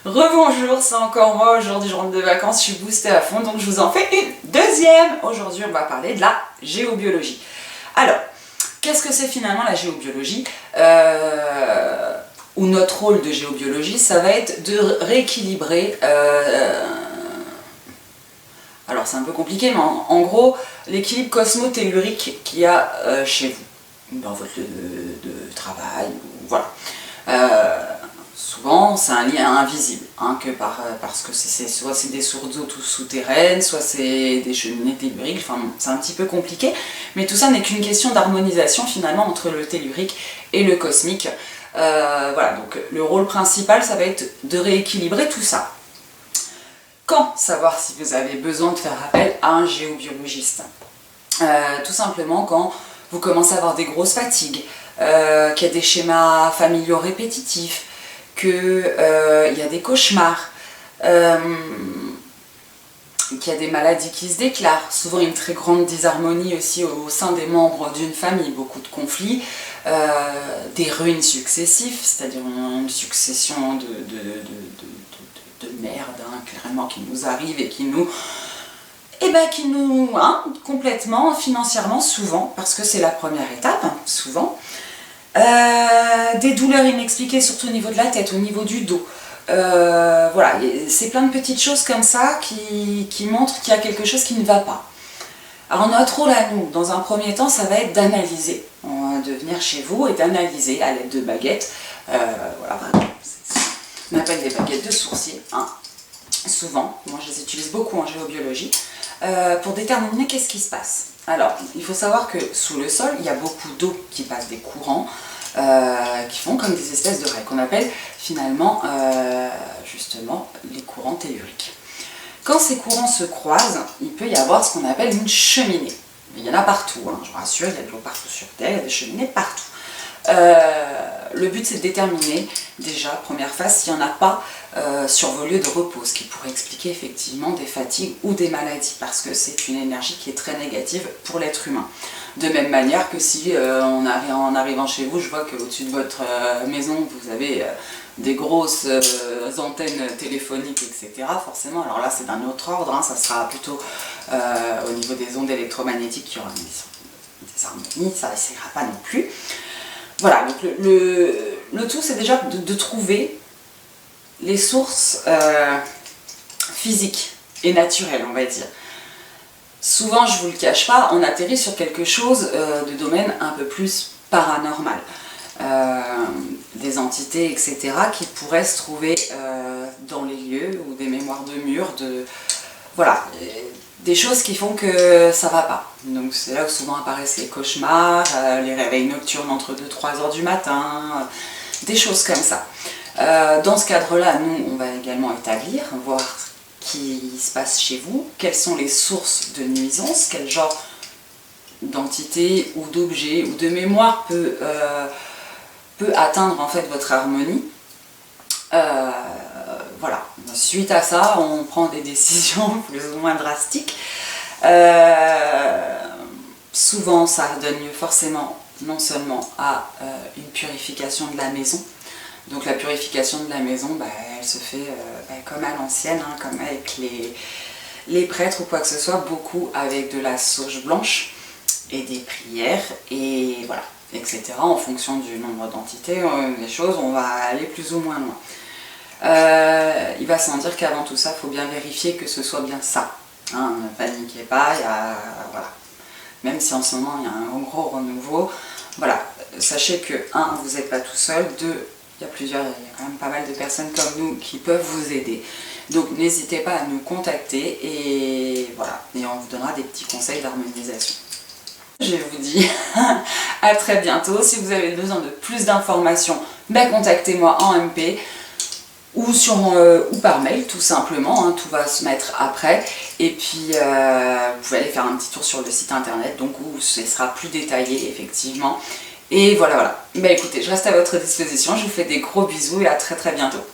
Rebonjour, c'est encore moi. Aujourd'hui je rentre de vacances, je suis boostée à fond, donc je vous en fais une deuxième. Aujourd'hui on va parler de la géobiologie. Alors, qu'est-ce que c'est finalement la géobiologie ou notre rôle de géobiologie, ça va être de rééquilibrer, alors c'est un peu compliqué, mais en gros, l'équilibre cosmotellurique qu'il y a chez vous, dans votre lieu de travail, voilà. Souvent, c'est un lien invisible, parce que soit c'est des sources d'eau souterraines, soit c'est des cheminées telluriques, enfin c'est un petit peu compliqué, mais tout ça n'est qu'une question d'harmonisation finalement entre le tellurique et le cosmique. Voilà, donc le rôle principal, ça va être de rééquilibrer tout ça. Quand savoir si vous avez besoin de faire appel à un géobiologiste? Tout simplement quand vous commencez à avoir des grosses fatigues, qu'il y a des schémas familiaux répétitifs, qu'il y a des cauchemars, qu'il y a des maladies qui se déclarent, souvent une très grande disharmonie aussi au sein des membres d'une famille, beaucoup de conflits, des ruines successives, c'est-à-dire une succession de merde, clairement, qui nous arrive et qui nous... complètement, financièrement, souvent, parce que c'est la première étape, souvent. Des douleurs inexpliquées, surtout au niveau de la tête, au niveau du dos. Voilà, c'est plein de petites choses comme ça qui montrent qu'il y a quelque chose qui ne va pas. Alors notre rôle à nous, dans un premier temps, ça va être d'analyser, de venir chez vous et d'analyser à l'aide de baguettes, voilà, on appelle des baguettes de sourcier, souvent, moi je les utilise beaucoup en géobiologie, pour déterminer qu'est-ce qui se passe. Alors, il faut savoir que sous le sol, il y a beaucoup d'eau qui passe, des courants, qui font comme des espèces de raies, qu'on appelle finalement, justement, les courants telluriques. Quand ces courants se croisent, il peut y avoir ce qu'on appelle une cheminée. Il y en a partout, je vous rassure, il y a de l'eau partout sur Terre, il y a des cheminées partout. Le but c'est de déterminer déjà, première phase, s'il n'y en a pas sur vos lieux de repos, ce qui pourrait expliquer effectivement des fatigues ou des maladies, parce que c'est une énergie qui est très négative pour l'être humain. De même manière que si en arrivant chez vous, je vois qu'au-dessus de votre maison vous avez des grosses antennes téléphoniques, etc. Forcément, alors là c'est d'un autre ordre, ça sera plutôt au niveau des ondes électromagnétiques qui aura des harmonies, ça n'essayera pas non plus. Voilà, donc le tout c'est déjà de trouver les sources physiques et naturelles, on va dire. Souvent, je ne vous le cache pas, on atterrit sur quelque chose de domaine un peu plus paranormal. Des entités, etc., qui pourraient se trouver dans les lieux, ou des mémoires de murs, voilà, des choses qui font que ça va pas. Donc c'est là où souvent apparaissent les cauchemars, les réveils nocturnes entre 2-3 heures du matin, des choses comme ça. Dans ce cadre-là, nous, on va également établir, voir ce qui se passe chez vous, quelles sont les sources de nuisance, quel genre d'entité ou d'objet ou de mémoire peut atteindre en fait votre harmonie. Voilà. Suite à ça, on prend des décisions plus ou moins drastiques. Souvent, ça donne lieu forcément non seulement à une purification de la maison. Donc la purification de la maison, elle se fait comme à l'ancienne, comme avec les prêtres ou quoi que ce soit, beaucoup avec de la sauge blanche et des prières, et voilà, etc. En fonction du nombre d'entités, des choses, on va aller plus ou moins loin. Il va sans dire qu'avant tout ça, il faut bien vérifier que ce soit bien ça. Ne paniquez pas, voilà. Même si en ce moment il y a un gros renouveau, voilà, sachez que 1, vous n'êtes pas tout seul, 2, il y a quand même pas mal de personnes comme nous qui peuvent vous aider. Donc n'hésitez pas à nous contacter et voilà, et on vous donnera des petits conseils d'harmonisation. Je vous dis à très bientôt. Si vous avez besoin de plus d'informations, contactez-moi en MP ou par mail tout simplement, tout va se mettre après. Et puis vous pouvez aller faire un petit tour sur le site internet, donc où ce sera plus détaillé effectivement. Et voilà. Écoutez, je reste à votre disposition, je vous fais des gros bisous et à très bientôt.